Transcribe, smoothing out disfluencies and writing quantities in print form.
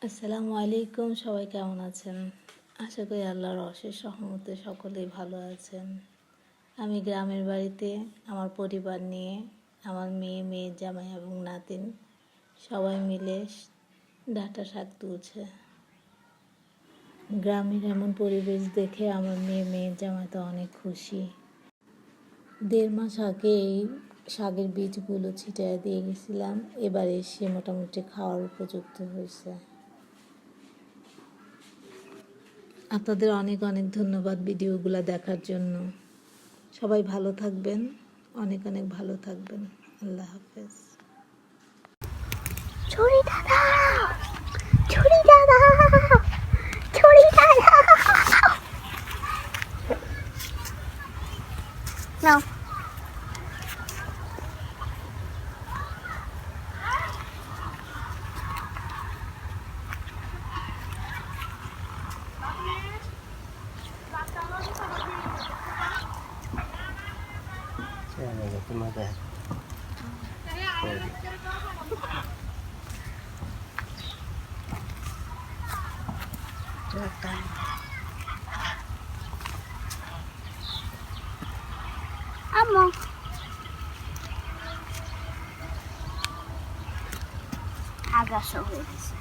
আসসালামু আলাইকুম, সবাই কেমন আছেন? আশা করি আল্লাহর অশেষ রহমতে সকলেই ভালো আছেন। আমি গ্রামের বাড়িতে আমার পরিবার নিয়ে, আমার মেয়ের জামাই এবং নাতিন সবাই মিলে ডাঁটা শাক তুলছে। গ্রামের এমন পরিবেশ দেখে আমার মেয়ের জামাই তো অনেক খুশি। 1.5 মাস আগে এই শাকের বীজগুলো ছিটিয়ে দিয়ে গেছিলাম, এবার এসে মোটামুটি খাওয়ার উপযুক্ত হয়েছে। আপনাদের অনেক অনেক ধন্যবাদ ভিডিওগুলো দেখার জন্য। সবাই ভালো থাকবেন, অনেক অনেক ভালো থাকবেন। আল্লাহ হাফেজ। ছুরি দাদা, ছুরি দাদা, ছুরি দাদা। নাও। আম্মু আগাছা হয়ে গেছে।